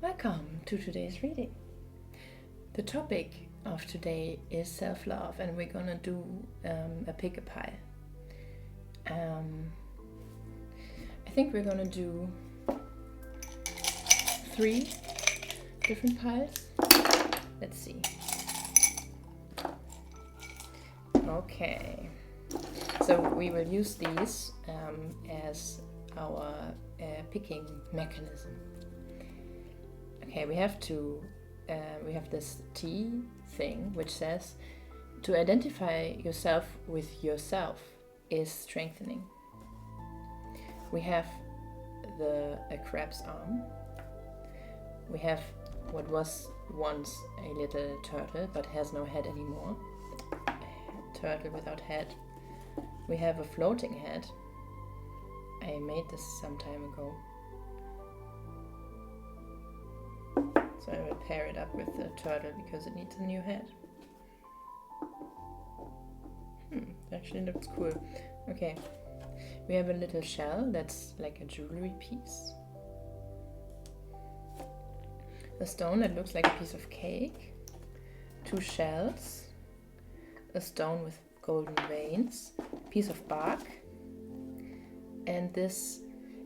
Welcome to today's reading. The topic of today is self-love, and we're gonna do a pick-a-pile. I think we're gonna do 3 different piles. Let's see. Okay, so we will use these as our picking mechanism. Okay, we have this T thing which says to identify yourself with yourself is strengthening. We have a crab's arm. We have what was once a little turtle but has no head anymore. A turtle without head. We have a floating head. I made this some time ago. So I will pair it up with the turtle because it needs a new head. Actually looks cool. Okay. We have a little shell that's like a jewellery piece. A stone that looks like a piece of cake. 2 shells. A stone with golden veins. Piece of bark. And this,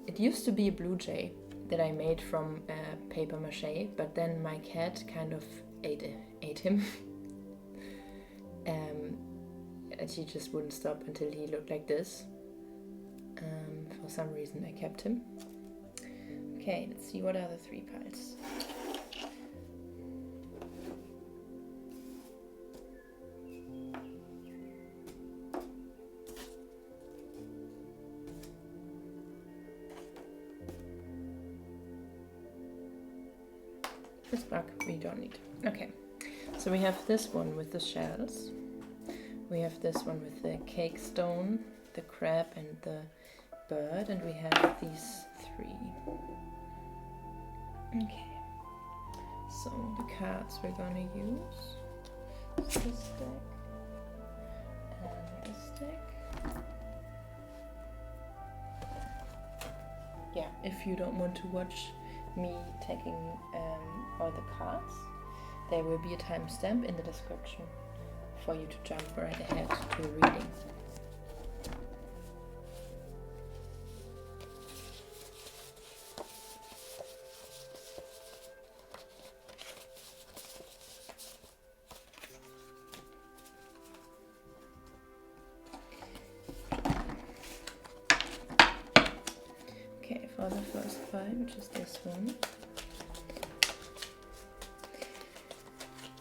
it used to be a blue jay that I made from paper mache, but then my cat kind of ate him. And he just wouldn't stop until he looked like this. For some reason I kept him. Okay, let's see, what are the 3 piles? This bug we don't need. Okay, so we have this one with the shells. We have this one with the cake stone, the crab and the bird, and we have these 3. Okay, so the cards we're gonna use is this deck and this deck. Yeah, if you don't want to watch me taking all the cards, there will be a timestamp in the description for you to jump right ahead to the reading. Okay, for the first pile, which is this one,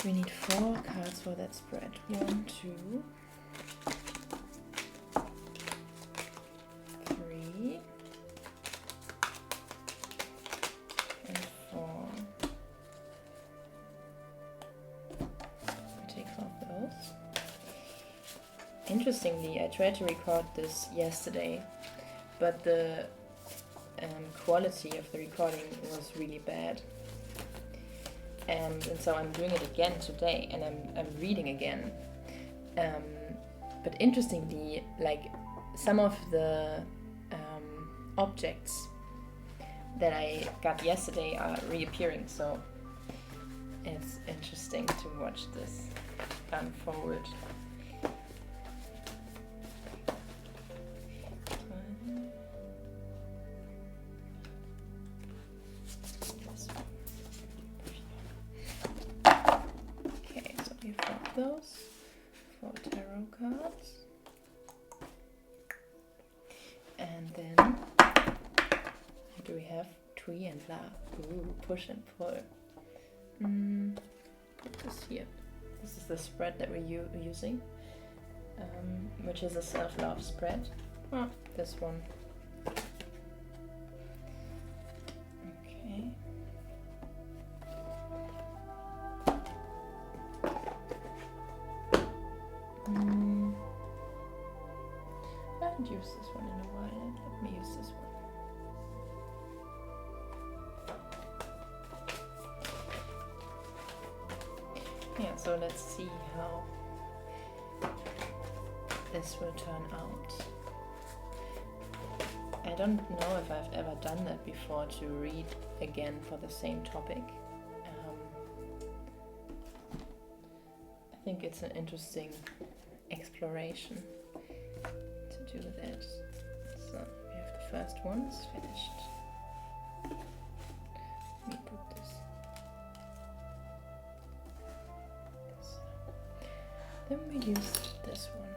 we need 4 cards for that spread. 1, 2, 3, and 4. I'll take 4 of those. Interestingly, I tried to record this yesterday, but the quality of the recording was really bad. And so I'm doing it again today, and I'm reading again. But interestingly, like some of the objects that I got yesterday are reappearing, so it's interesting to watch this unfold. Those 4 tarot cards, and then what do we have? Tree and love. Ooh, push and pull. Put this here. This is the spread that we're using, which is a self-love spread. Oh, this one. Okay. I haven't used this one in a while. Let me use this one. Yeah, so let's see how this will turn out. I don't know if I've ever done that before, to read again for the same topic. I think it's an interesting exploration to do that. So we have the first ones finished. Let me put this. Then we used this one.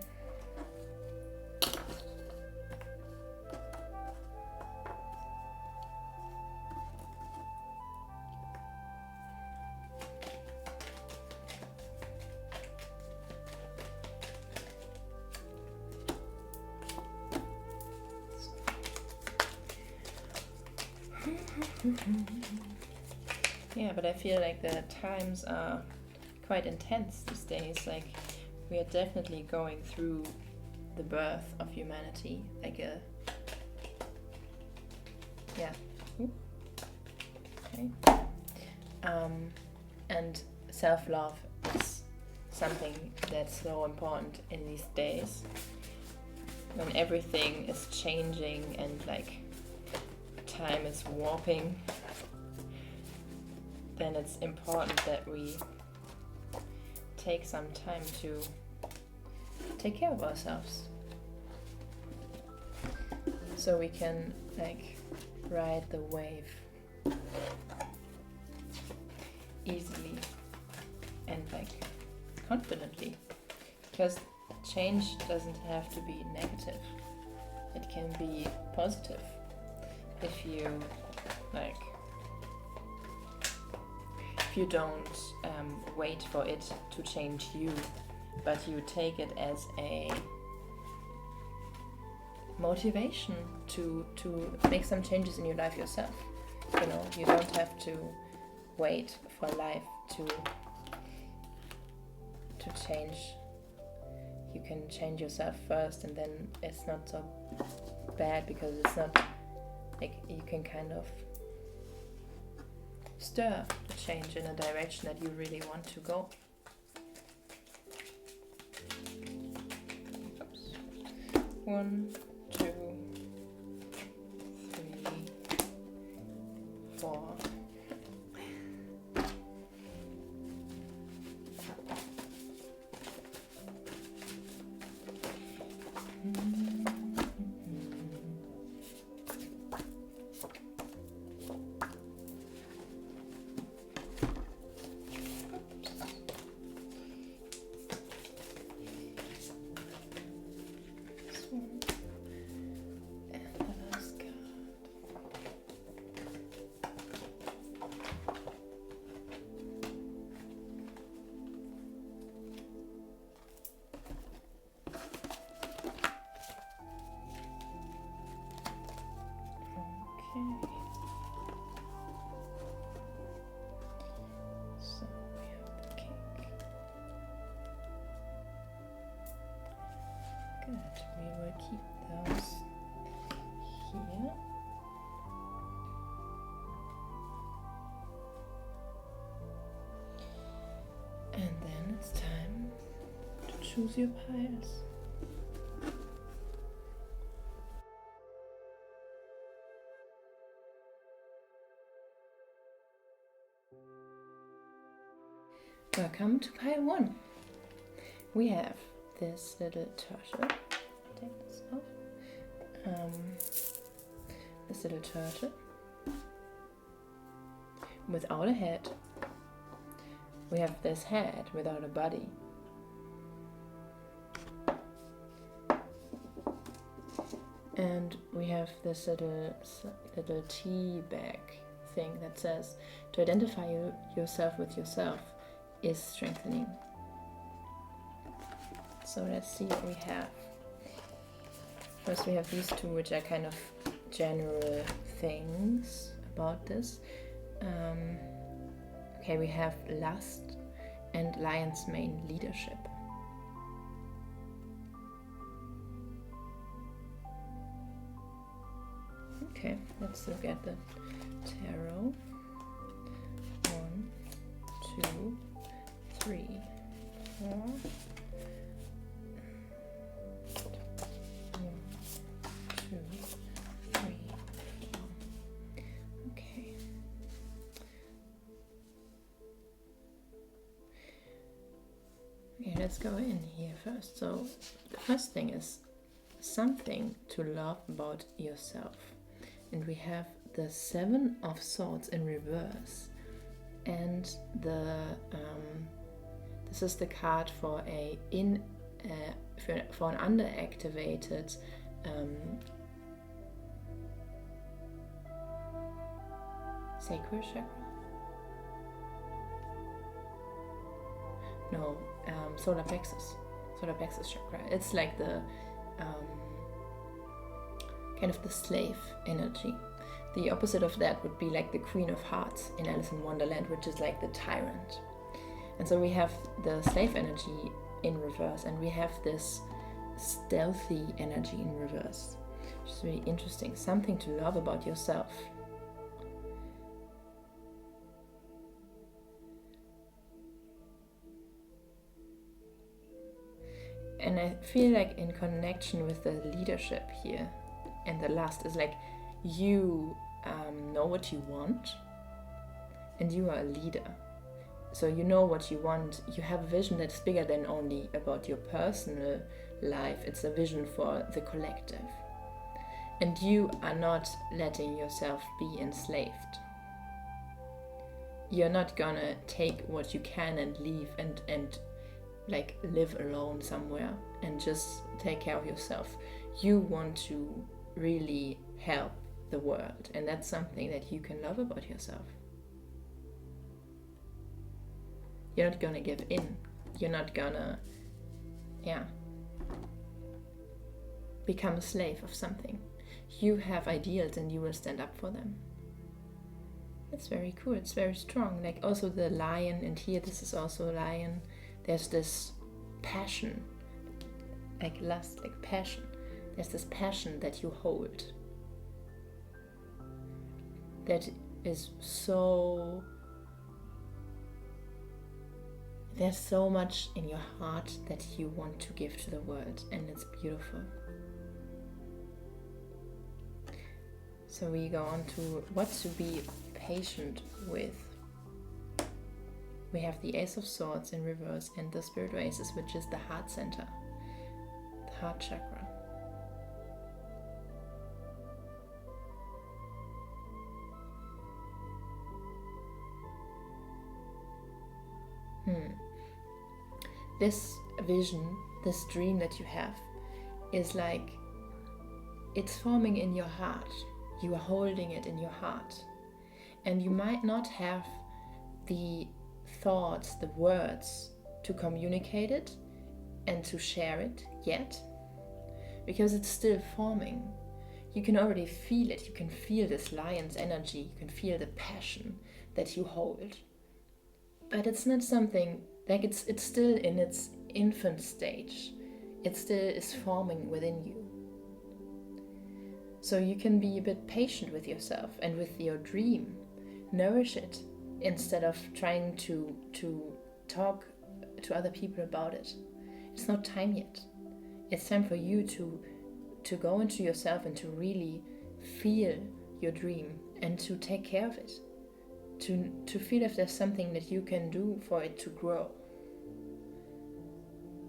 Yeah, but I feel like the times are quite intense these days. Like, we are definitely going through the birth of humanity, like a, yeah. Ooh. Okay. And self-love is something that's so important in these days, when everything is changing and like time is warping. Then it's important that we take some time to take care of ourselves, so we can like ride the wave easily and like confidently, because change doesn't have to be negative, it can be positive if you like, if you don't wait for it to change you, but you take it as a motivation to make some changes in your life yourself. You know, you don't have to wait for life to change. You can change yourself first, and then it's not so bad, because it's not like, you can kind of stir the change in a direction that you really want to go. Oops. 1, 2, 3, 4. So we have the cake. Good. We will keep those here. And then it's time to choose your piles. Welcome to pile 1. We have this little turtle. Take this off. This little turtle without a head. We have this head without a body. And we have this little tea bag thing that says, to identify yourself with yourself is strengthening. So let's see what we have. First we have these two, which are kind of general things about this. Okay, we have lust and lion's mane, leadership. Okay, let's look at the tarot. 1, 2, 3, 4. 1, 2, 3, 4. Okay. let's go in here first. So the first thing is something to love about yourself. And we have the Seven of Swords in reverse. And this is the card for for an underactivated sacral chakra. No, solar plexus chakra. It's like the kind of the slave energy. The opposite of that would be like the Queen of Hearts in Alice in Wonderland, which is like the tyrant. And so we have the slave energy in reverse, and we have this stealthy energy in reverse, which is really interesting. Something to love about yourself. And I feel like in connection with the leadership here, and the last is like you know what you want, and you are a leader. So you know what you want. You have a vision that's bigger than only about your personal life. It's a vision for the collective. And you are not letting yourself be enslaved. You're not gonna take what you can and leave and like live alone somewhere and just take care of yourself. You want to really help the world, and that's something that you can love about yourself. You're not gonna give in. You're not gonna, become a slave of something. You have ideals and you will stand up for them. That's very cool. It's very strong. Like also the lion, and here this is also a lion. There's this passion, like lust, like passion. There's this passion that you hold. That is so... There's so much in your heart that you want to give to the world, and it's beautiful. So we go on to what to be patient with. We have the Ace of Swords in reverse and the Spirit Oasis, which is the heart center, the heart chakra. This vision, this dream that you have is like, it's forming in your heart. You are holding it in your heart. And you might not have the thoughts, the words to communicate it and to share it yet, because it's still forming. You can already feel it. You can feel this lion's energy. You can feel the passion that you hold. But it's not something, like it's still in its infant stage. It still is forming within you. So you can be a bit patient with yourself and with your dream. Nourish it instead of trying to talk to other people about it. It's not time yet. It's time for you to go into yourself and to really feel your dream and to take care of it. To feel if there's something that you can do for it to grow.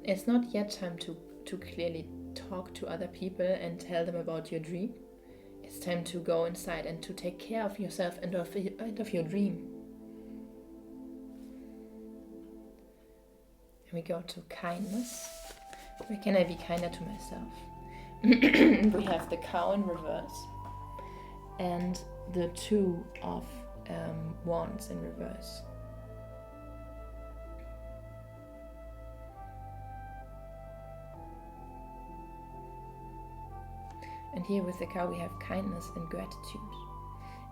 It's not yet time to clearly talk to other people and tell them about your dream. It's time to go inside and to take care of yourself and of your dream. And we go to kindness. Where can I be kinder to myself? We have the cow in reverse and the Two of Wands in reverse. And here with the cow we have kindness and gratitude.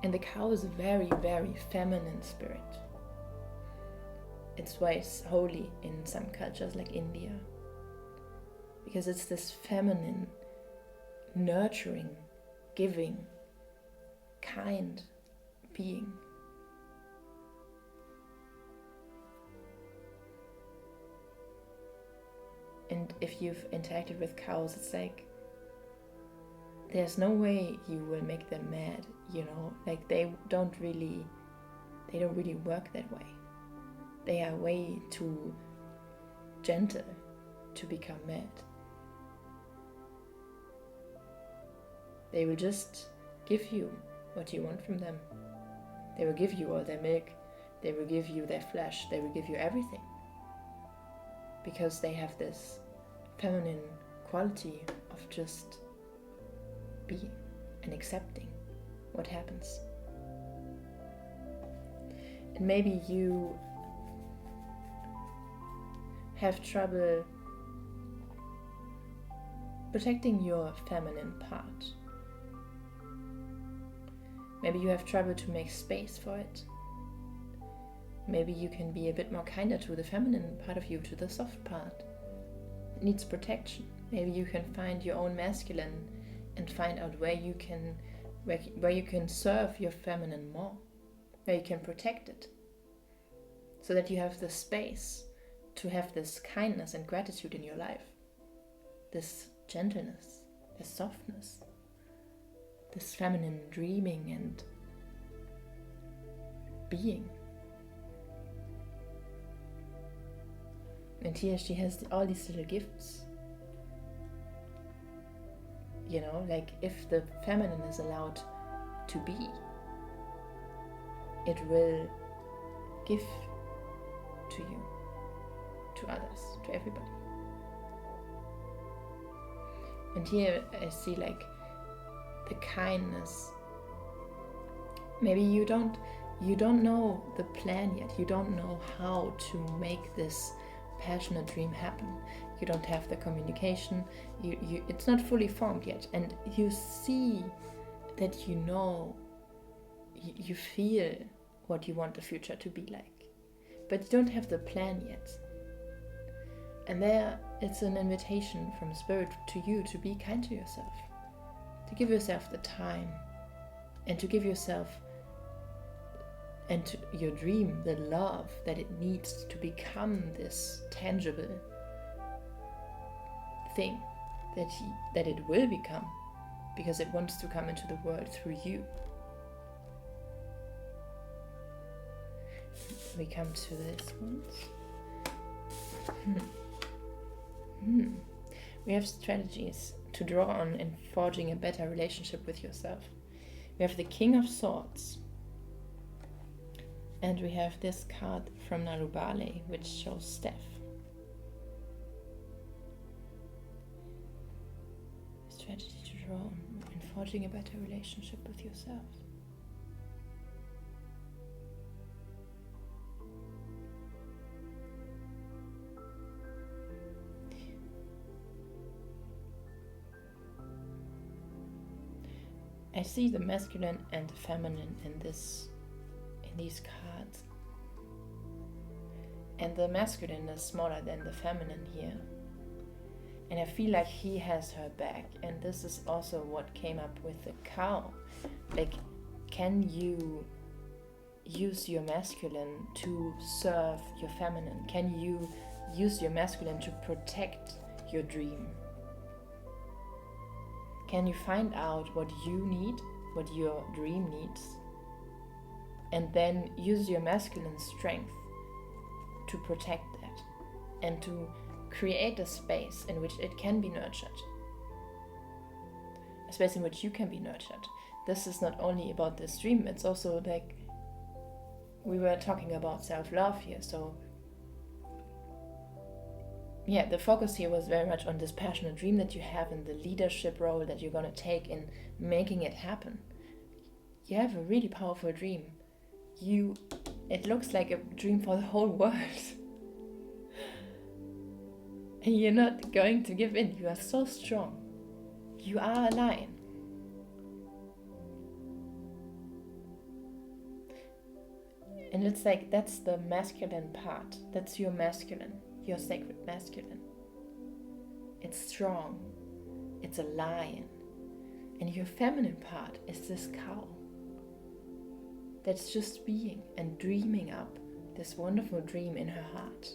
And the cow is a very, very feminine spirit. It's why it's holy in some cultures like India. Because it's this feminine, nurturing, giving, kind being. And if you've interacted with cows, it's like there's no way you will make them mad, you know, like they don't really work that way. They are way too gentle to become mad. They will just give you what you want from them. They will give you all their milk. They will give you their flesh. They will give you everything. Because they have this feminine quality of just being and accepting what happens. And maybe you have trouble protecting your feminine part. Maybe you have trouble to make space for it. Maybe you can be a bit more kinder to the feminine part of you, to the soft part. It needs protection. Maybe you can find your own masculine and find out where you can serve your feminine more, where you can protect it, so that you have the space to have this kindness and gratitude in your life, this gentleness, this softness, this feminine dreaming and being. And here she has all these little gifts. You know, like if the feminine is allowed to be, it will give to you, to others, to everybody. And here I see like the kindness. Maybe you don't know the plan yet. You don't know how to make this passionate dream happen. You don't have the communication. It's not fully formed yet, and you see that you feel what you want the future to be like, but you don't have the plan yet. And there, it's an invitation from Spirit to you to be kind to yourself, to give yourself the time, and to give yourself and to your dream the love that it needs to become this tangible thing that it will become, because it wants to come into the world through you. We come to this one. We have strategies to draw on in forging a better relationship with yourself. We have the King of Swords. And we have this card from Narubale, which shows Steph. Strategy to draw on in forging a better relationship with yourself. I see the masculine and the feminine in these cards. And the masculine is smaller than the feminine here. And I feel like he has her back. And this is also what came up with the cow. Like, can you use your masculine to serve your feminine? Can you use your masculine to protect your dream? Can you find out what you need, what your dream needs, and then use your masculine strength to protect that and to create a space in which it can be nurtured, a space in which you can be nurtured. This is not only about this dream, it's also like we were talking about self-love here. So yeah, the focus here was very much on this passionate dream that you have and the leadership role that you're going to take in making it happen. You have a really powerful dream. It looks like a dream for the whole world. And you're not going to give in. You are so strong. You are a lion. And it's like that's the masculine part. That's your masculine. Your sacred masculine. It's strong. It's a lion. And your feminine part is this cow. That's just being and dreaming up this wonderful dream in her heart.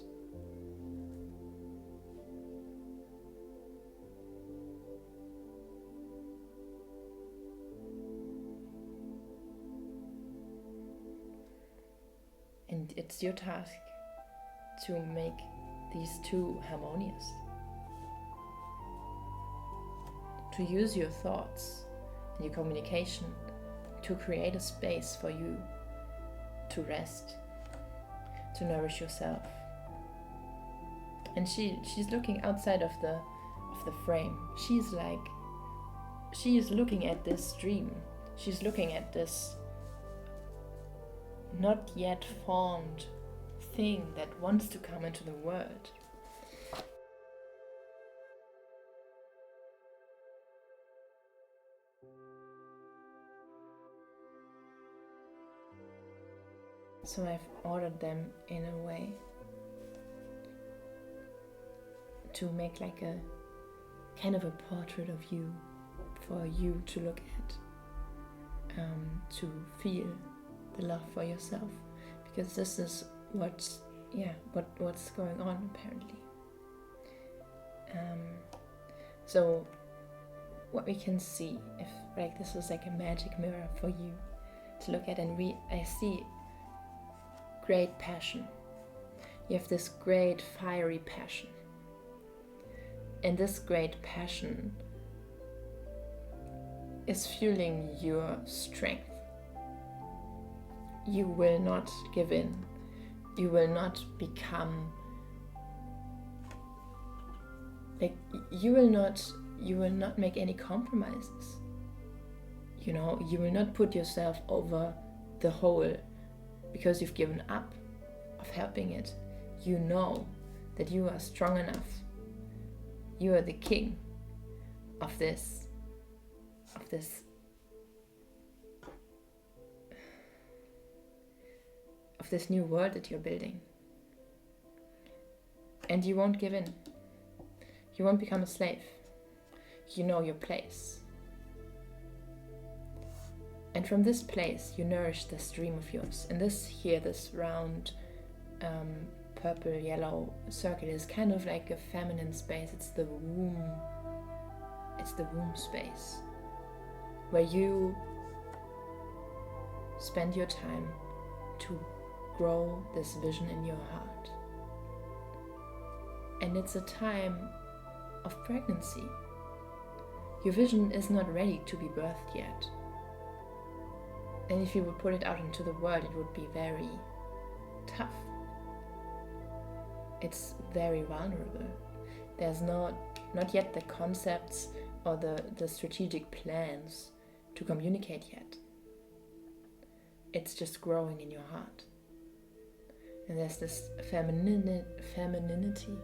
And it's your task to make these two harmonious. To use your thoughts and your communication to create a space for you to rest, to nourish yourself. And she's looking outside of the frame. She is looking at this dream. She's looking at this not yet formed thing that wants to come into the world. So I've ordered them in a way to make like a kind of a portrait of you for you to look at, to feel the love for yourself, because this is what's going on apparently. So what we can see, if like this was like a magic mirror for you to look at, and I see great passion. You have this great fiery passion. And this great passion is fueling your strength. You will not give in. You will not become like you will not make any compromises. You know, you will not put yourself over the whole because you've given up of helping it. You know that you are strong enough. You are the king of this new world that you're building. And you won't give in. You won't become a slave. You know your place. And from this place, you nourish this dream of yours. And this round purple yellow circle is kind of like a feminine space. It's the womb space where you spend your time to grow this vision in your heart. And it's a time of pregnancy. Your vision is not ready to be birthed yet. And if you would put it out into the world, it would be very tough. It's very vulnerable. There's not yet the concepts or the strategic plans to communicate yet. It's just growing in your heart. And there's this femininity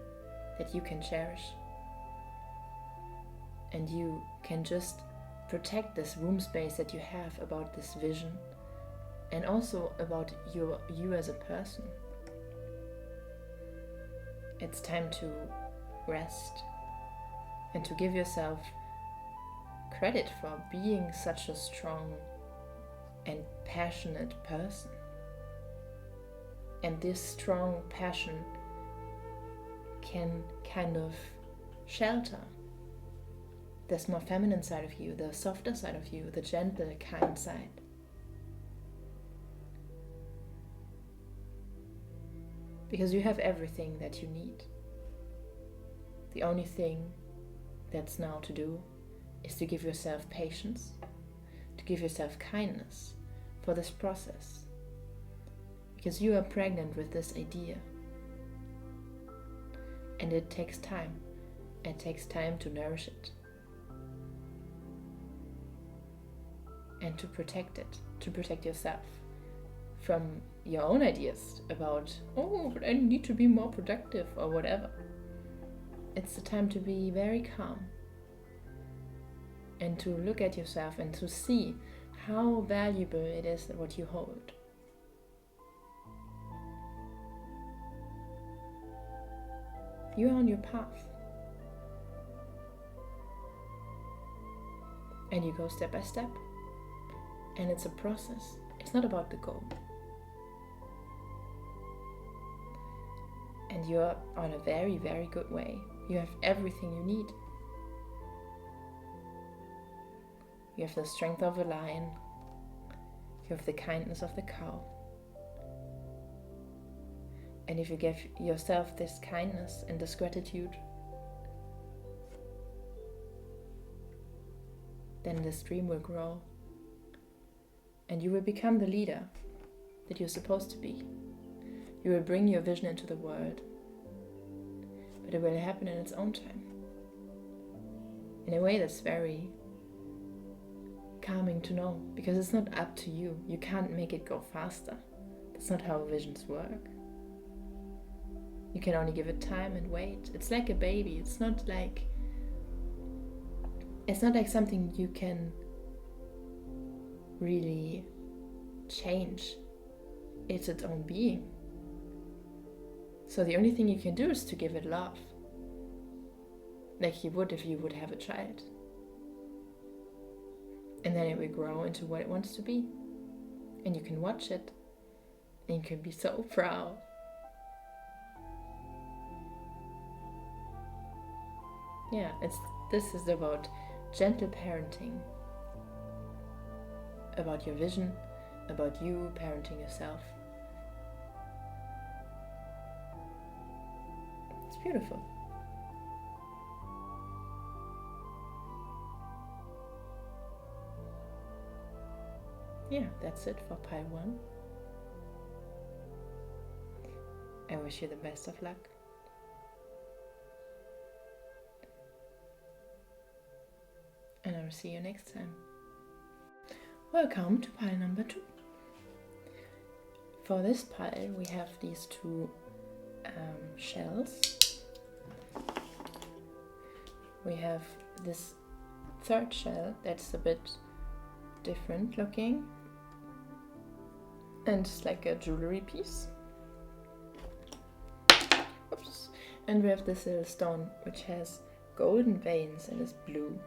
that you can cherish. And you can just protect this room space that you have about this vision, and also about you as a person. It's time to rest and to give yourself credit for being such a strong and passionate person. And this strong passion can kind of shelter this more feminine side of you, the softer side of you, the gentle, kind side. Because you have everything that you need. The only thing that's now to do is to give yourself patience, to give yourself kindness for this process. Because you are pregnant with this idea. And it takes time. It takes time to nourish it. And to protect it, to protect yourself from your own ideas about, oh, but I need to be more productive or whatever. It's the time to be very calm and to look at yourself and to see how valuable it is what you hold. You are on your path. And you go step by step. And it's a process. It's not about the goal. And you're on a very, very good way. You have everything you need. You have the strength of a lion. You have the kindness of the cow. And if you give yourself this kindness and this gratitude, then this dream will grow. And you will become the leader that you're supposed to be. You will bring your vision into the world. But it will happen in its own time. In a way that's very calming to know, because it's not up to you. You can't make it go faster. That's not how visions work. You can only give it time and wait. It's like a baby. It's not like something you can really change. It's its own being. So the only thing you can do is to give it love, like you would if you would have a child. And then it will grow into what it wants to be. And you can watch it. And you can be so proud. Yeah, this is about gentle parenting. About your vision, about you parenting yourself. It's beautiful. Yeah, that's it for pile 1. I wish you the best of luck. And I will see you next time. Welcome to pile number 2. For this pile we have these 2 shells. We have this 3rd shell that's a bit different looking, and it's like a jewellery piece. Oops. And we have this little stone which has golden veins and is blue.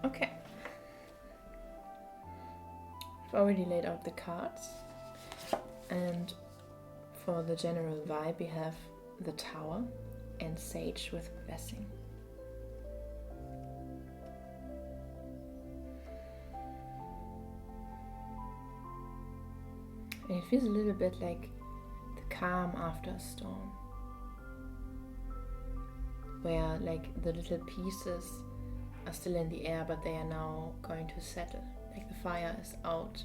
Okay. I've already laid out the cards, and for the general vibe we have the Tower and Sage with Blessing. And it feels a little bit like the calm after a storm, where like the little pieces are still in the air, but they are now going to settle. Like the fire is out,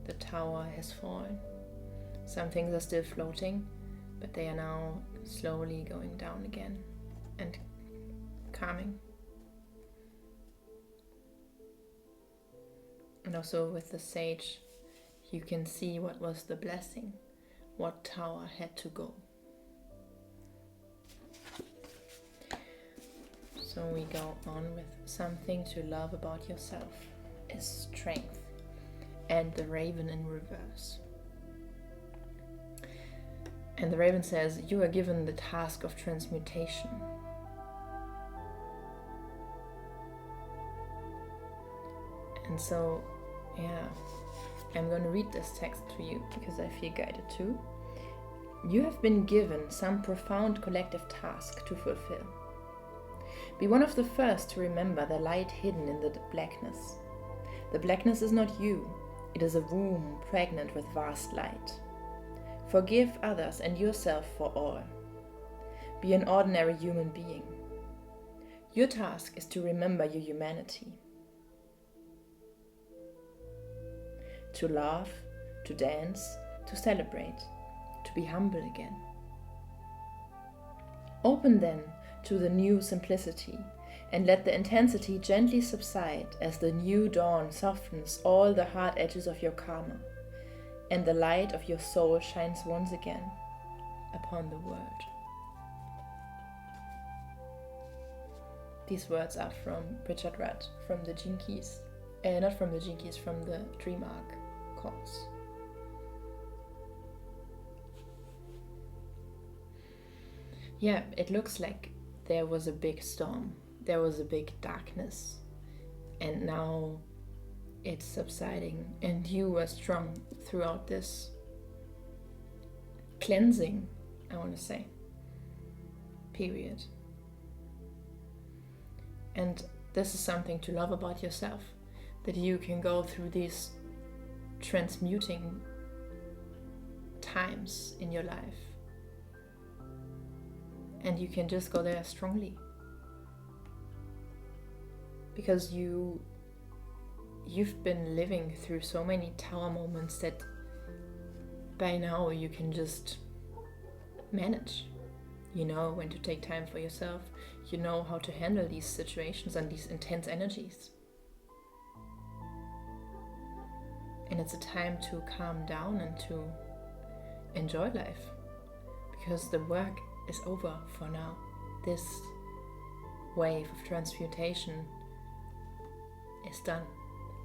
the tower has fallen. Some things are still floating, but they are now slowly going down again and calming. And also with the Sage, you can see what was the blessing, what tower had to go. So we go on with something to love about yourself is strength, and the Raven in reverse. And the Raven says, you are given the task of transmutation. And so, yeah, I'm going to read this text to you because I feel guided too. You have been given some profound collective task to fulfill. Be one of the first to remember the light hidden in the blackness. The blackness is not you. It is a womb pregnant with vast light. Forgive others and yourself for all. Be an ordinary human being. Your task is to remember your humanity. To laugh, to dance, to celebrate, to be humble again. Open then to the new simplicity, and let the intensity gently subside as the new dawn softens all the hard edges of your karma, and the light of your soul shines once again upon the world. These words are from Richard Rudd, from the Gene Keys. Not from the Gene Keys, from the Dream Arc cards. Yeah, it looks like there was a big storm, there was a big darkness, and now it's subsiding, and you were strong throughout this cleansing, I want to say, period. And this is something to love about yourself, that you can go through these transmuting times in your life. And you can just go there strongly. Because you've been living through so many tower moments that by now you can just manage. You know when to take time for yourself. You know how to handle these situations and these intense energies. And it's a time to calm down and to enjoy life. Because the work is over for now. This wave of transmutation is done.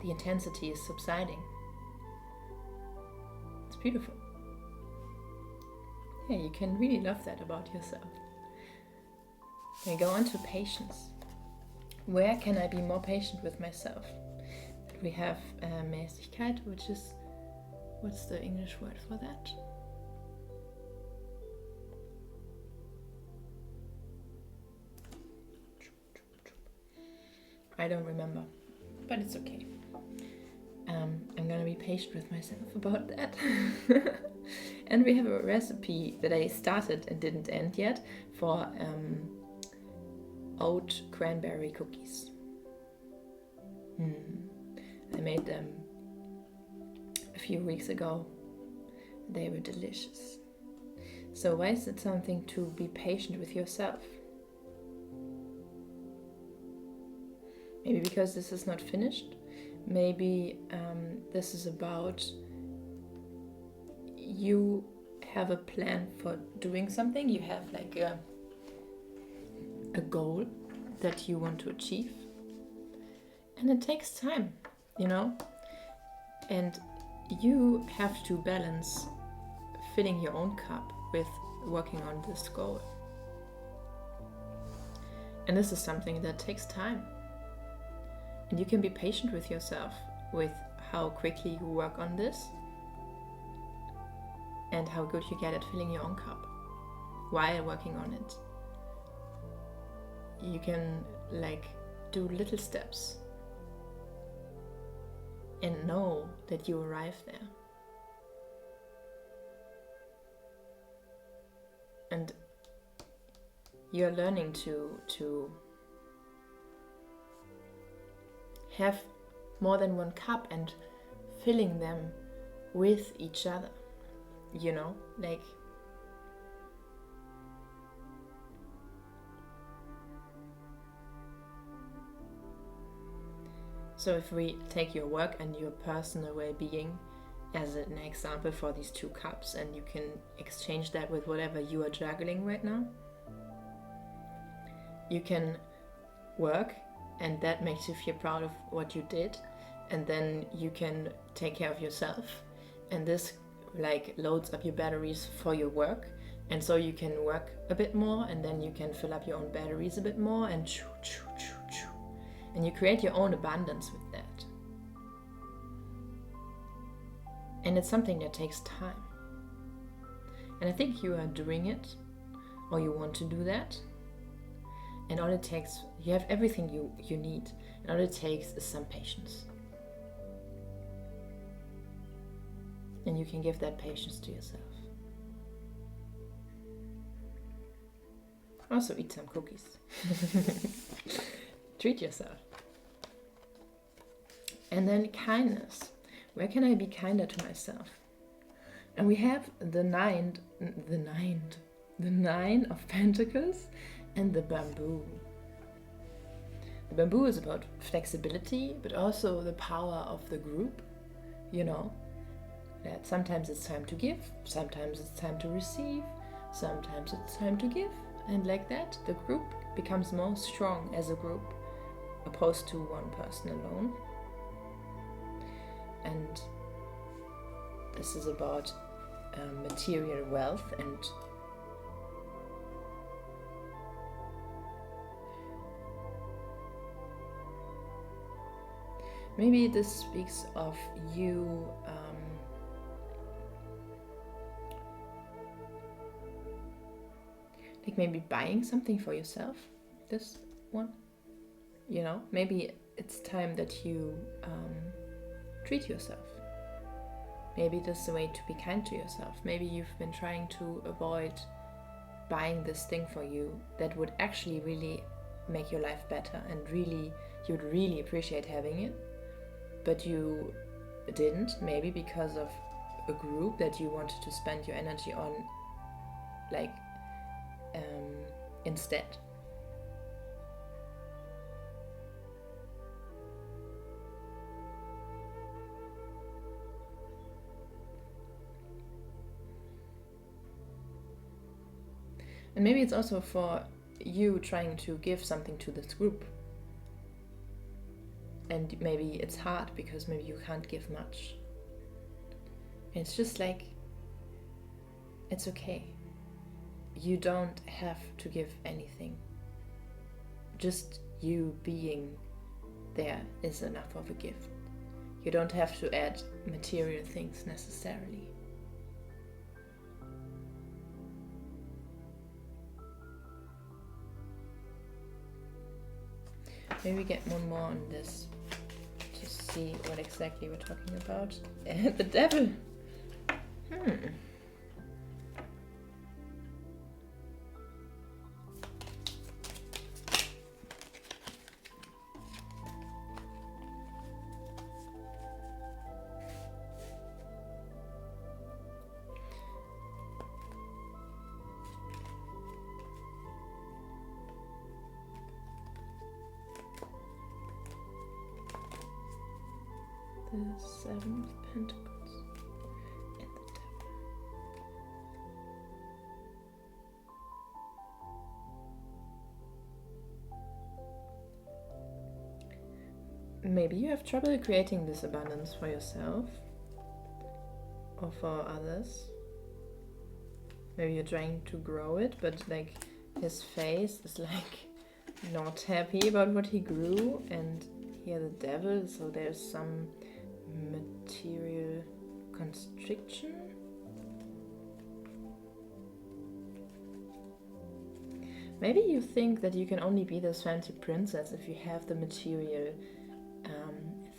The intensity is subsiding. It's beautiful. Yeah, you can really love that about yourself. We go on to patience. Where can I be more patient with myself? We have Mäßigkeit, which is, what's the English word for that? I don't remember, but it's okay. I'm gonna be patient with myself about that. And we have a recipe that I started and didn't end yet for oat cranberry cookies. I made them a few weeks ago. They were delicious. So why is it something to be patient with yourself? Maybe because this is not finished. Maybe this is about you have a plan for doing something. You have like a goal that you want to achieve. And it takes time, you know? And you have to balance filling your own cup with working on this goal. And this is something that takes time. And you can be patient with yourself with how quickly you work on this and how good you get at filling your own cup while working on it. You can like do little steps and know that you arrive there. And you're learning to have more than one cup and filling them with each other, you know, like so if we take your work and your personal well-being as an example for these two cups, and you can exchange that with whatever you are juggling right now, you can work and that makes you feel proud of what you did, and then you can take care of yourself, and this like loads up your batteries for your work, and so you can work a bit more, and then you can fill up your own batteries a bit more, and choo, choo, choo, choo. And you create your own abundance with that. And it's something that takes time. And I think you are doing it, or you want to do that. And all it takes, you have everything you need. And all it takes is some patience. And you can give that patience to yourself. Also eat some cookies. Treat yourself. And then kindness. Where can I be kinder to myself? And we have the nine of Pentacles and the bamboo. The bamboo is about flexibility, but also the power of the group, you know, that sometimes it's time to give, sometimes it's time to receive, sometimes it's time to give, and like that, the group becomes more strong as a group, opposed to one person alone. And this is about material wealth, and maybe this speaks of you like maybe buying something for yourself, this one, you know, maybe it's time that you treat yourself. maybe this is a way to be kind to yourself. Maybe you've been trying to avoid buying this thing for you that would actually really make your life better, and you'd really appreciate having it, but you didn't, maybe because of a group that you wanted to spend your energy on, like, instead. And maybe it's also for you trying to give something to this group. And maybe it's hard because maybe you can't give much. And it's just like, it's okay. You don't have to give anything. Just you being there is enough of a gift. You don't have to add material things necessarily. Maybe get one more on this to see what exactly we're talking about. The devil. The Seven of Pentacles and the Devil. Maybe you have trouble creating this abundance for yourself or for others. Maybe you're trying to grow it, but like his face is like not happy about what he grew, and here the devil, so there's some material constriction. Maybe you think that you can only be this fancy princess if you have the material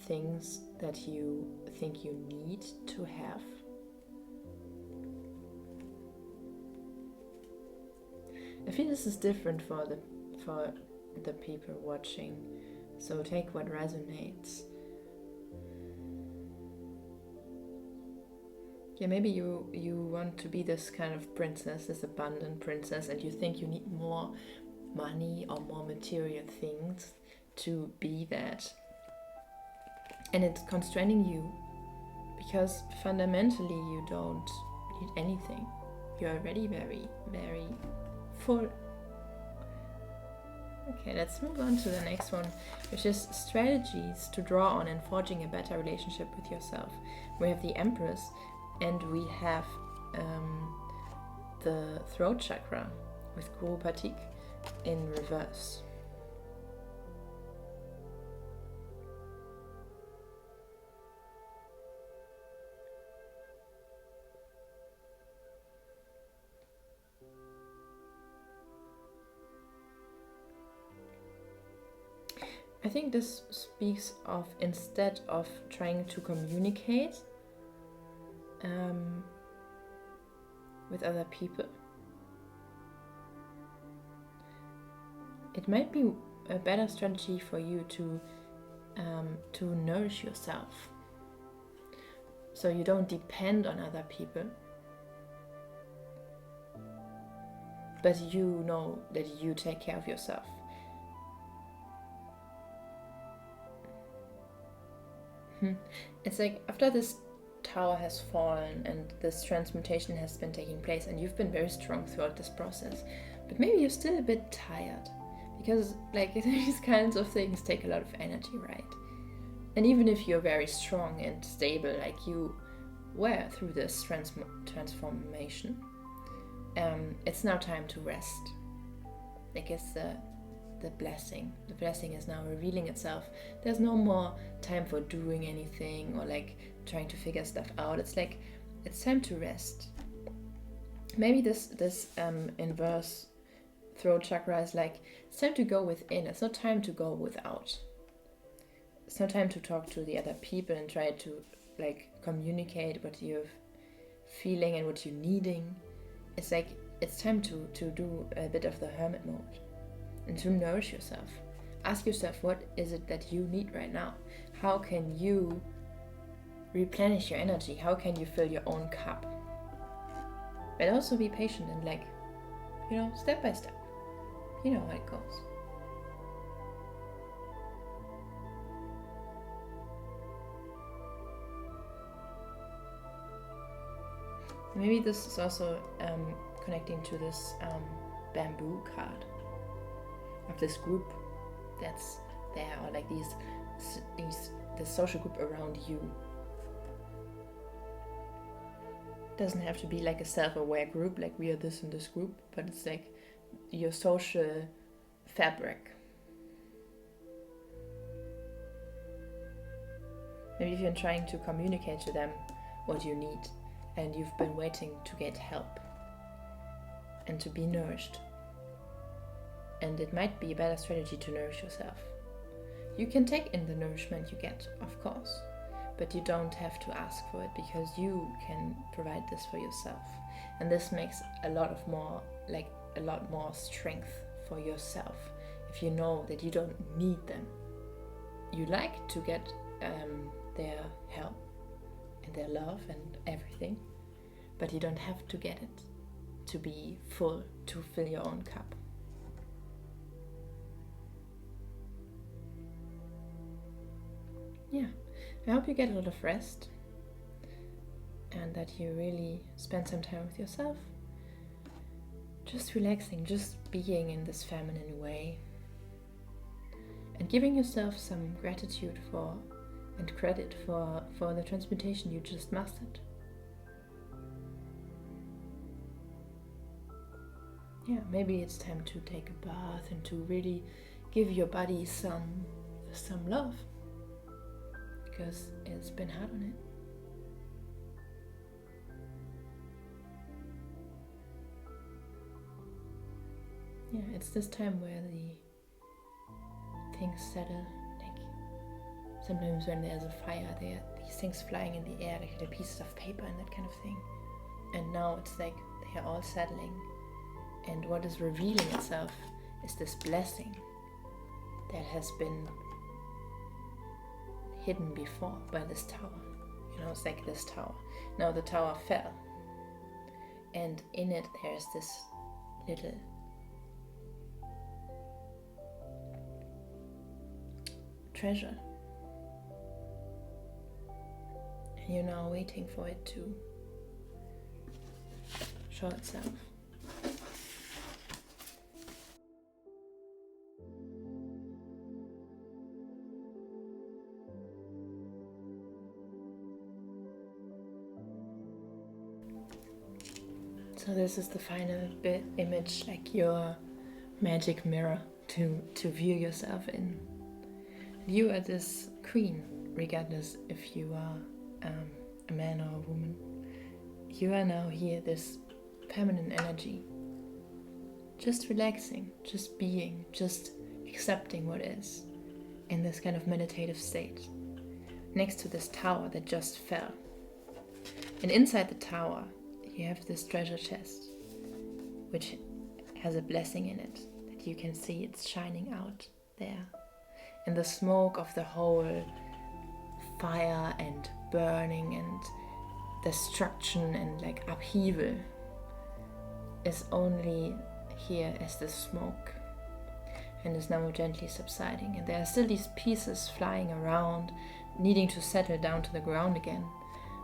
things that you think you need to have. I feel this is different for the people watching, so take what resonates. Yeah, maybe you want to be this kind of princess, this abundant princess, and you think you need more money or more material things to be that. And it's constraining you because fundamentally you don't need anything. You're already very, very full. Okay, let's move on to the next one, which is strategies to draw on and forging a better relationship with yourself. We have the Empress, and we have the throat chakra with Guru Batik in reverse. I think this speaks of, instead of trying to communicate with other people, it might be a better strategy for you to nourish yourself, so you don't depend on other people, but you know that you take care of yourself. It's like after this tower has fallen and this transmutation has been taking place, and you've been very strong throughout this process, but maybe you're still a bit tired, because like these kinds of things take a lot of energy, right? And even if you're very strong and stable like you were through this transformation, it's now time to rest. Like it's the blessing. The blessing is now revealing itself. There's no more time for doing anything or like trying to figure stuff out. It's like it's time to rest. Maybe this inverse throat chakra is like it's time to go within. It's not time to go without. It's not time to talk to the other people and try to like communicate what you're feeling and what you're needing. It's like it's time to do a bit of the hermit mode and to nourish yourself. Ask yourself, what is it that you need right now? How can you replenish your energy? How can you fill your own cup? But also be patient and like, step by step. You know how it goes. Maybe this is also connecting to this bamboo card of this group that's there, or like the social group around you. Doesn't have to be like a self-aware group, like we are this in this group, but it's like your social fabric. Maybe if you're trying to communicate to them what you need and you've been waiting to get help and to be nourished, and it might be a better strategy to nourish yourself. You can take in the nourishment you get, of course, but you don't have to ask for it, because you can provide this for yourself. And this makes a lot more strength for yourself if you know that you don't need them. You like to get their help and their love and everything, but you don't have to get it to be full, to fill your own cup. Yeah, I hope you get a lot of rest and that you really spend some time with yourself, just relaxing, just being in this feminine way, and giving yourself some gratitude for and credit for the transmutation you just mastered. Yeah, maybe it's time to take a bath and to really give your body some love, because it's been hard on it. Yeah, it's this time where the things settle. Like sometimes when there's a fire, there are these things flying in the air, like the pieces of paper and that kind of thing. And now it's like they are all settling, and what is revealing itself is this blessing that has been hidden before by this tower. It's like this tower. Now the tower fell, and in it there's this little treasure, and you're now waiting for it to show itself. So this is the final bit image, like your magic mirror to view yourself in. You are this queen, regardless if you are a man or a woman. You are now here, this feminine energy, just relaxing, just being, just accepting what is, in this kind of meditative state, next to this tower that just fell. And inside the tower, you have this treasure chest, which has a blessing in it, that you can see it's shining out there. And the smoke of the whole fire and burning and destruction and like upheaval is only here as the smoke, and is now gently subsiding. And there are still these pieces flying around, needing to settle down to the ground again.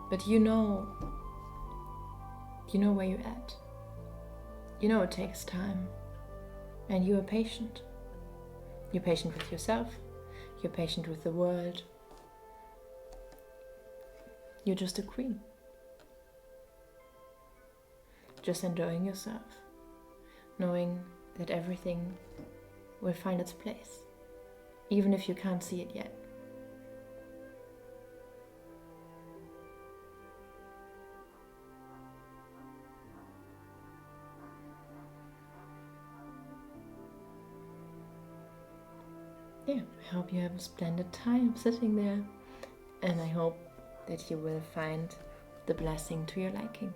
But you know where you're at. You know it takes time, and you are patient. You're patient with yourself. You're patient with the world. You're just a queen. Just enjoying yourself, knowing that everything will find its place, even if you can't see it yet. Yeah, I hope you have a splendid time sitting there, and I hope that you will find the blessing to your liking.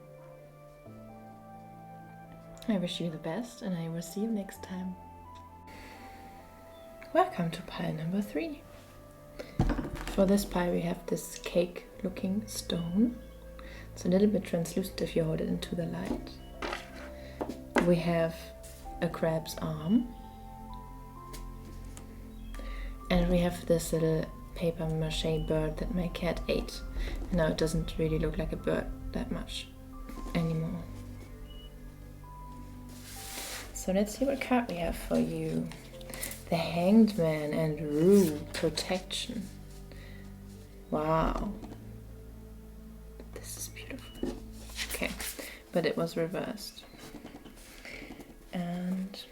I wish you the best, and I will see you next time. Welcome to pile number 3. For this pile we have this cake looking stone. It's a little bit translucent if you hold it into the light. We have a crab's arm. And we have this little paper mache bird that my cat ate. Now it doesn't really look like a bird that much anymore. So let's see what card we have for you. The Hanged Man and Rue, protection. Wow. This is beautiful. Okay, but it was reversed. And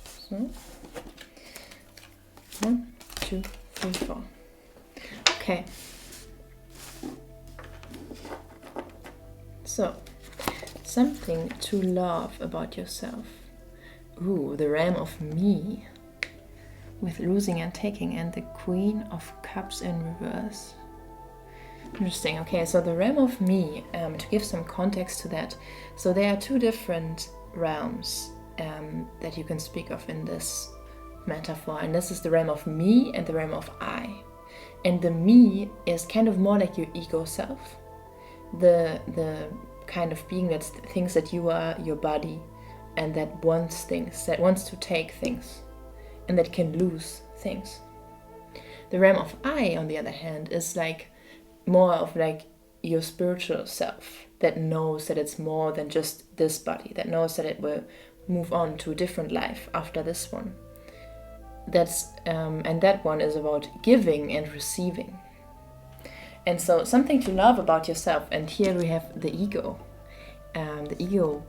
so 1, 2, 3, 4. Okay. So, something to love about yourself. Ooh, the Ram of Me, with losing and taking, and the Queen of Cups in reverse. Interesting. Okay, so the Ram of Me, to give some context to that, so there are 2 different realms that you can speak of in this metaphor, and this is the realm of Me and the realm of I. And the Me is kind of more like your ego self, the kind of being that thinks that you are your body, and that wants things, that wants to take things, and that can lose things. The realm of I, on the other hand, is like more of like your spiritual self, that knows that it's more than just this body, that knows that it will move on to a different life after this one. That's and that one is about giving and receiving. And so something to love about yourself, and here we have the ego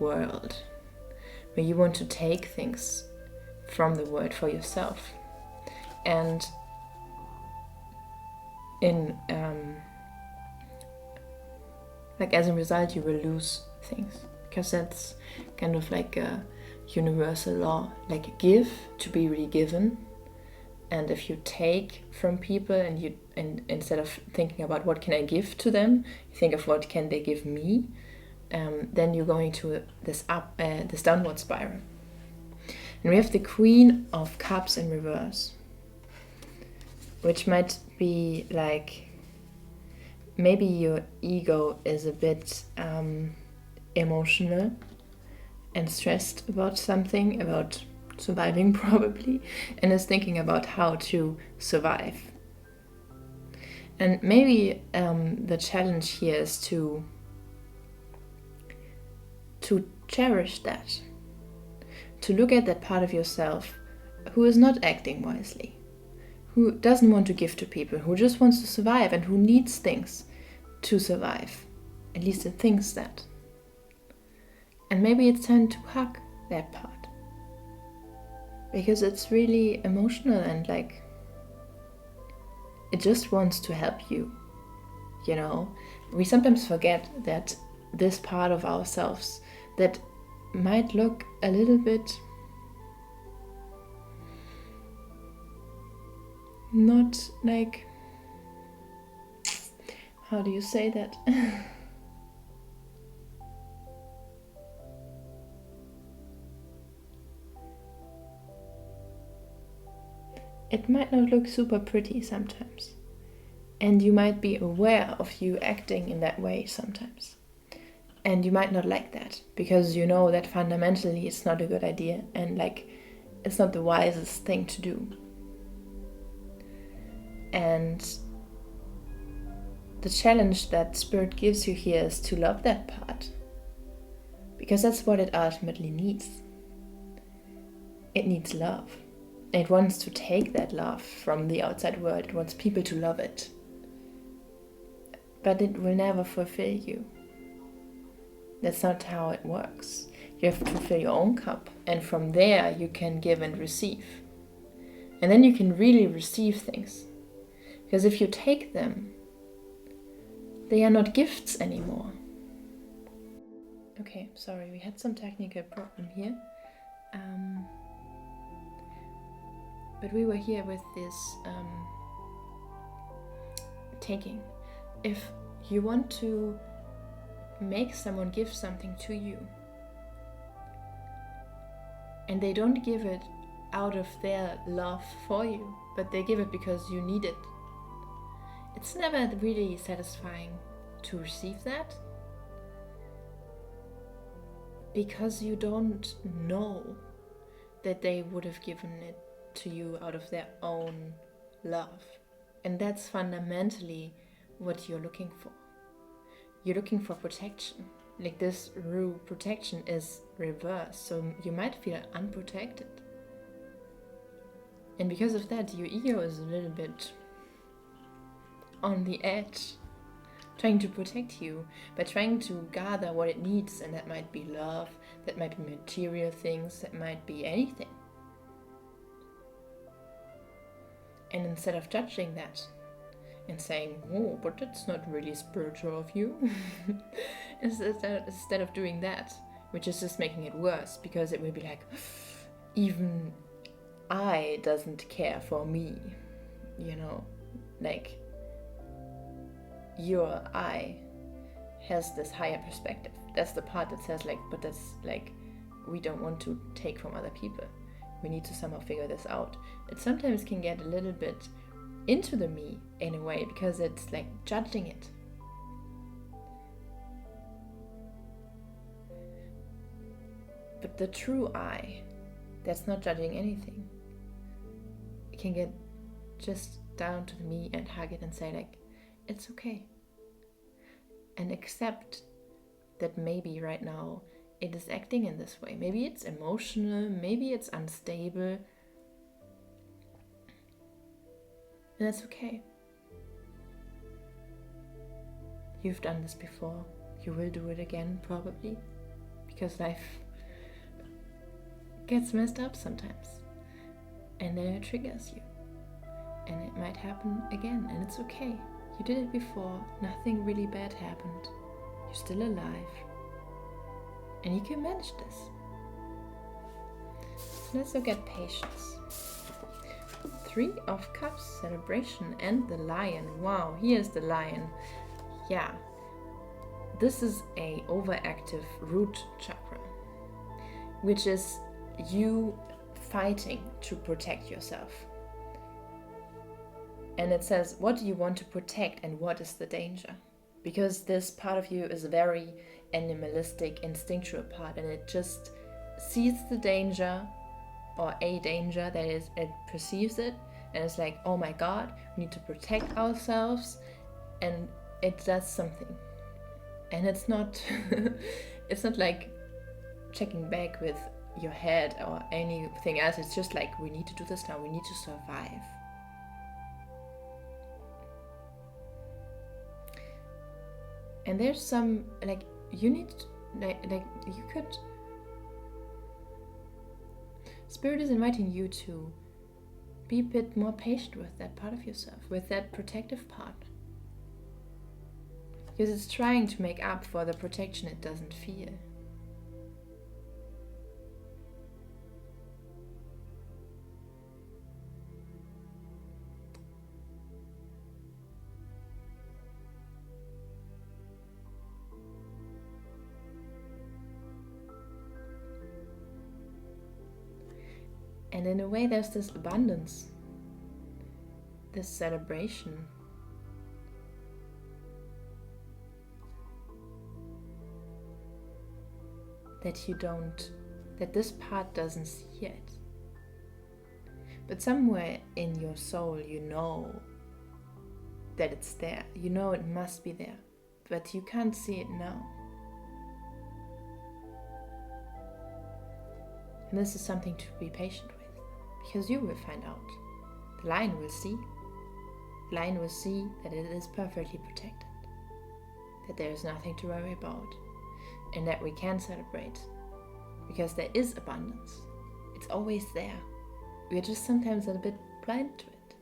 world, where you want to take things from the world for yourself. And in like as a result you will lose things, because that's kind of like a universal law, like give to be really given. And if you take from people and instead of thinking about what can I give to them, you think of what can they give me, then you're going to this downward spiral. And we have the Queen of Cups in reverse, which might be like maybe your ego is a bit emotional and stressed about something, about surviving probably, and is thinking about how to survive. And maybe the challenge here is to cherish that, to look at that part of yourself who is not acting wisely, who doesn't want to give to people, who just wants to survive and who needs things to survive. At least it thinks that. And maybe it's time to hug that part, because it's really emotional and like it just wants to help you. You know, we sometimes forget that this part of ourselves that might look a little bit not like, how do you say that? It might not look super pretty sometimes, and you might be aware of you acting in that way sometimes, and you might not like that because you know that fundamentally it's not a good idea, and like it's not the wisest thing to do. And the challenge that Spirit gives you here is to love that part, because that's what it ultimately needs. It needs love. It wants to take that love from the outside world. It wants people to love it. But it will never fulfill you. That's not how it works. You have to fill your own cup, and from there you can give and receive. And then you can really receive things. Because if you take them, they are not gifts anymore. Okay, sorry, we had some technical problem here. But we were here with this taking. If you want to make someone give something to you, and they don't give it out of their love for you, but they give it because you need it, it's never really satisfying to receive that, because you don't know that they would have given it to you out of their own love. And that's fundamentally what you're looking for. You're looking for protection. Like this rule, protection is reversed, so you might feel unprotected. And because of that, your ego is a little bit on the edge, trying to protect you by trying to gather what it needs, and that might be love, that might be material things, that might be anything. And instead of judging that and saying, oh, but that's not really spiritual of you, instead of doing that, which is just making it worse, because it will be like, even I doesn't care for me, you know, like your I has this higher perspective. That's the part that says like, but that's like, we don't want to take from other people. We need to somehow figure this out. It sometimes can get a little bit into the me in a way, because it's like judging it. But the true I, that's not judging anything, it can get just down to the me and hug it and say like, it's okay. And accept that maybe right now it is acting in this way. Maybe it's emotional, maybe it's unstable. And that's okay. You've done this before. You will do it again, probably. Because life gets messed up sometimes. And then it triggers you. And it might happen again, and it's okay. You did it before, nothing really bad happened. You're still alive. And you can manage this. Let's look at patience. 3 of Cups, celebration, and the lion. Wow, here's the lion. Yeah, this is a overactive root chakra, which is you fighting to protect yourself. And it says, what do you want to protect and what is the danger? Because this part of you is a very animalistic, instinctual part, and it just sees the danger, or a danger, that is, it perceives it, and it's like, oh my god, we need to protect ourselves, and it does something. And it's not it's not like checking back with your head or anything else. It's just like, we need to do this now, we need to survive. And there's some, like, you need, like you could, Spirit is inviting you to be a bit more patient with that part of yourself, with that protective part. Because it's trying to make up for the protection it doesn't feel. And in a way, there's this abundance, this celebration. That this part doesn't see yet. But somewhere in your soul, you know that it's there. You know it must be there, but you can't see it now. And this is something to be patient with, because you will find out. The lion will see. The lion will see that it is perfectly protected, that there is nothing to worry about, and that we can celebrate, because there is abundance. It's always there. We're just sometimes a bit blind to it.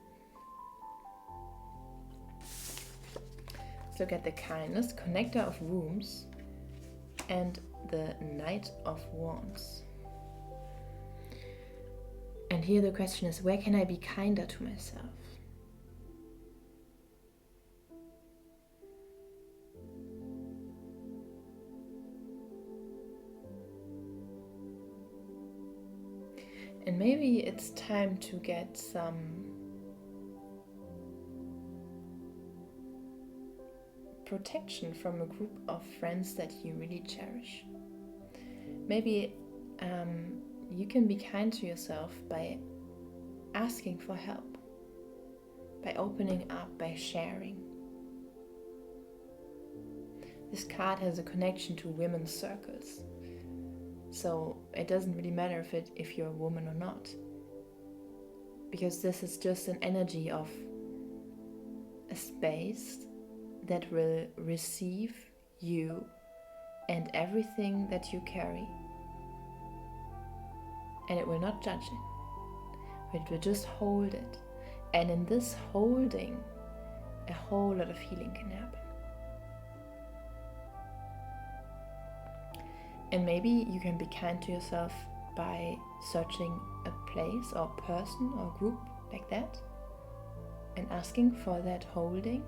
Let's look at the kindness, connector of wombs, and the Knight of Wands. And here the question is, where can I be kinder to myself? And maybe it's time to get some protection from a group of friends that you really cherish. Maybe you can be kind to yourself by asking for help, by opening up, by sharing. This card has a connection to women's circles. So it doesn't really matter if you're a woman or not, because this is just an energy of a space that will receive you and everything that you carry, and it will not judge it. It will just hold it, and in this holding, a whole lot of healing can happen. And maybe you can be kind to yourself by searching a place or person or group like that and asking for that holding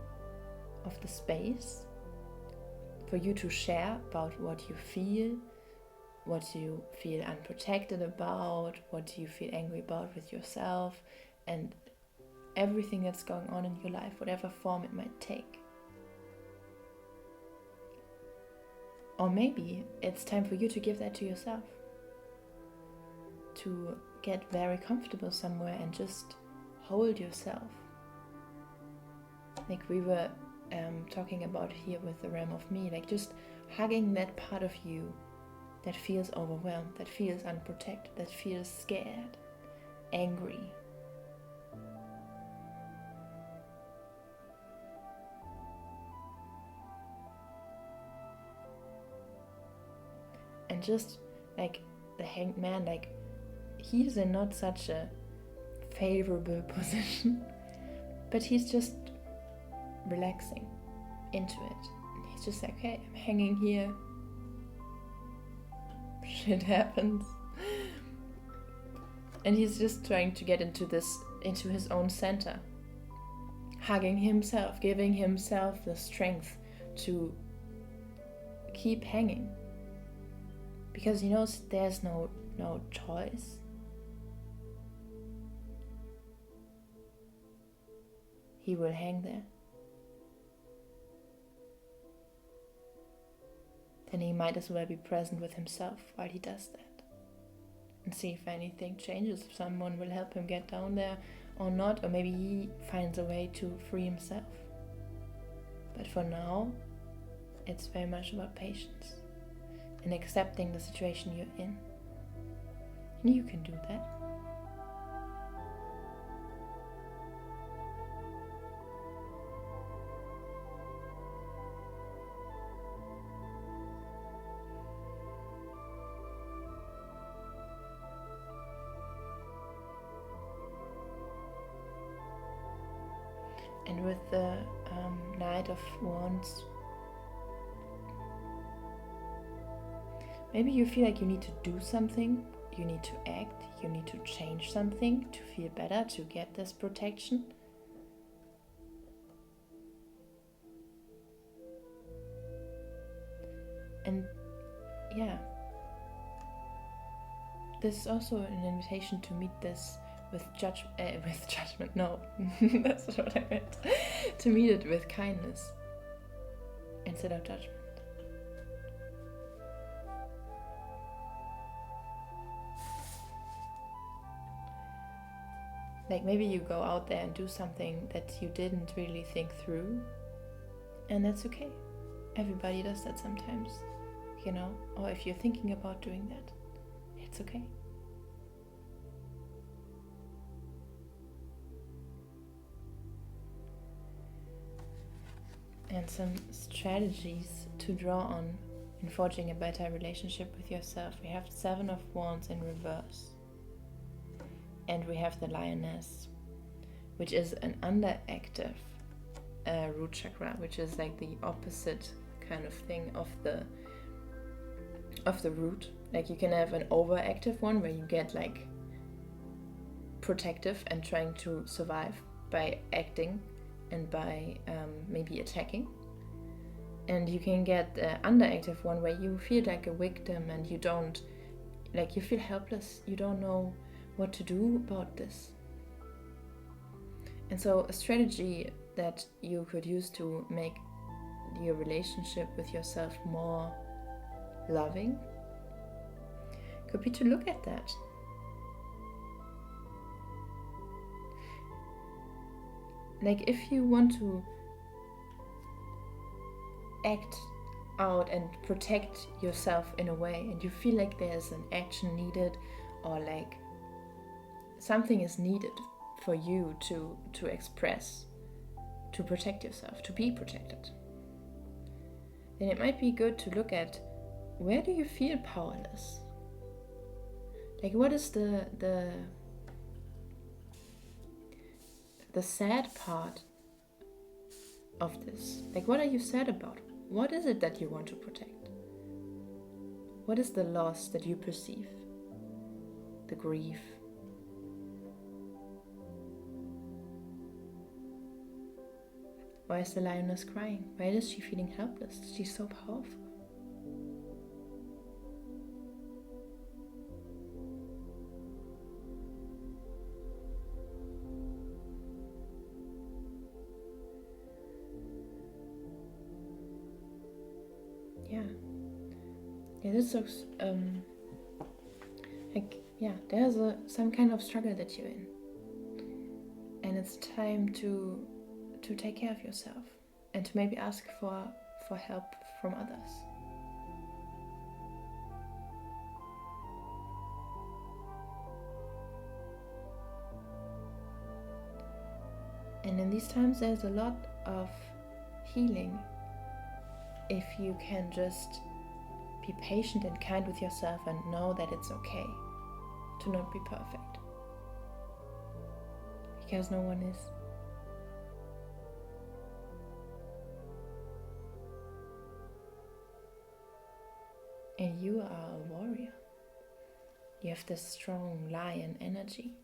of the space for you to share about what you feel unprotected about, what you feel angry about with yourself, and everything that's going on in your life, whatever form it might take. Or maybe it's time for you to give that to yourself. To get very comfortable somewhere and just hold yourself. Like we were talking about here with the realm of me, like just hugging that part of you that feels overwhelmed, that feels unprotected, that feels scared, angry. And just like the Hanged Man, like he's in not such a favorable position, but he's just relaxing into it. And he's just like, okay, I'm hanging here. Shit happens. And he's just trying to get into his own center. Hugging himself, giving himself the strength to keep hanging. Because he knows there's no choice. He will hang there. Then he might as well be present with himself while he does that. And see if anything changes, if someone will help him get down there or not, or maybe he finds a way to free himself. But for now, it's very much about patience and accepting the situation you're in. And you can do that. And with the Knight of Wands, maybe you feel like you need to do something, you need to act, you need to change something to feel better, to get this protection. And yeah, this is also an invitation to meet this with judgment. No, that's not what I meant. To meet it with kindness instead of judgment. Like maybe you go out there and do something that you didn't really think through, and that's okay. Everybody does that sometimes, you know, or if you're thinking about doing that, it's okay. And some strategies to draw on in forging a better relationship with yourself. We have 7 of Wands in reverse. And we have the Lioness, which is an underactive root chakra, which is like the opposite kind of thing of the root. Like you can have an overactive one where you get like protective and trying to survive by acting and by maybe attacking. And you can get the underactive one where you feel like a victim and you don't, like you feel helpless, you don't know what to do about this. And so a strategy that you could use to make your relationship with yourself more loving could be to look at that. Like if you want to act out and protect yourself in a way and you feel like there's an action needed or like something is needed for you to express, to protect yourself, to be protected, then it might be good to look at where do you feel powerless? Like what is the sad part of this? Like what are you sad about? What is it that you want to protect? What is the loss that you perceive? The grief? Why is the lioness crying? Why is she feeling helpless? She's so powerful. Yeah, this looks like, yeah, there's some kind of struggle that you're in, and it's time to take care of yourself and to maybe ask for help from others. And in these times there's a lot of healing if you can just be patient and kind with yourself and know that it's okay to not be perfect, because no one is. And you are a warrior. You have this strong lion energy.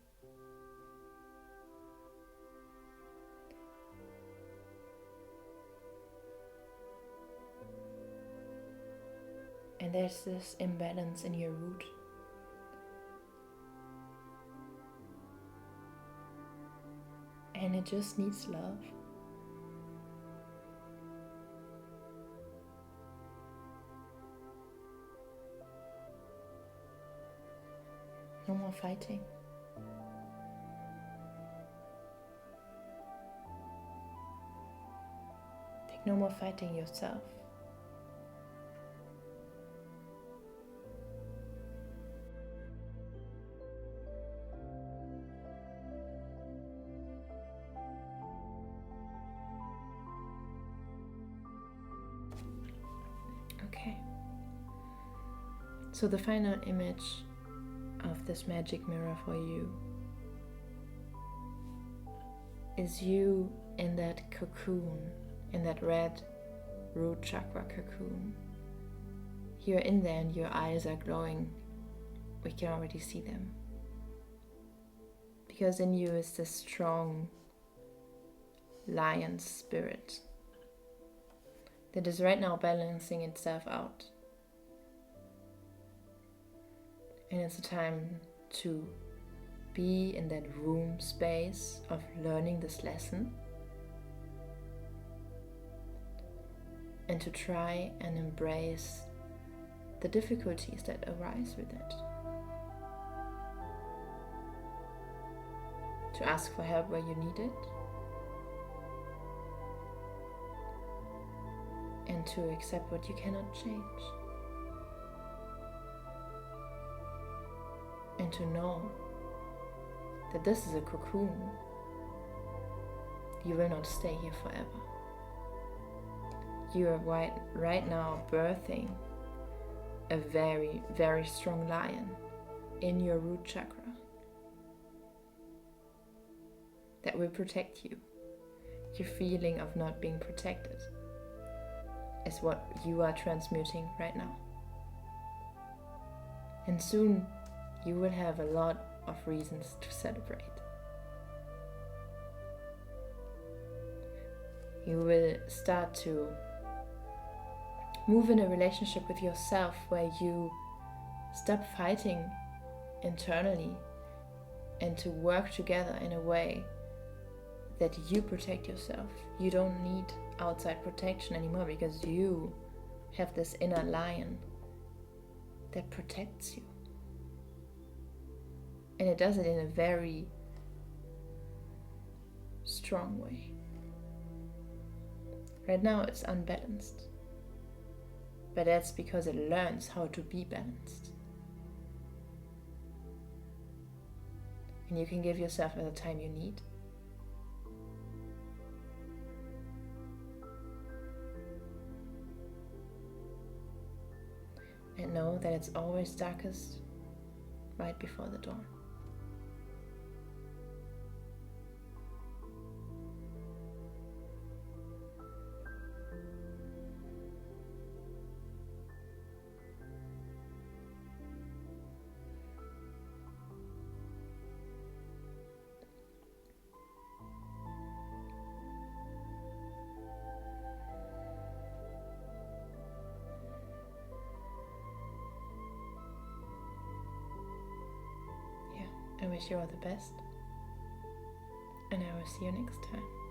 And there's this imbalance in your root. And it just needs love. No more fighting. Like no more fighting yourself. Okay. So the final image of this magic mirror for you is you in that cocoon, in that red root chakra cocoon. You're in there and your eyes are glowing. We can already see them. Because in you is this strong lion spirit that is right now balancing itself out. And it's a time to be in that room space of learning this lesson and to try and embrace the difficulties that arise with it. To ask for help where you need it, and to accept what you cannot change. And to know that this is a cocoon. You will not stay here forever. You are right now birthing a very, very strong lion in your root chakra that will protect you. Your feeling of not being protected is what you are transmuting right now. And soon you will have a lot of reasons to celebrate. You will start to move in a relationship with yourself where you stop fighting internally and to work together in a way that you protect yourself. You don't need outside protection anymore because you have this inner lion that protects you. And it does it in a very strong way. Right now it's unbalanced, but that's because it learns how to be balanced. And you can give yourself the time you need. And know that it's always darkest right before the dawn. I wish you all the best, and I will see you next time.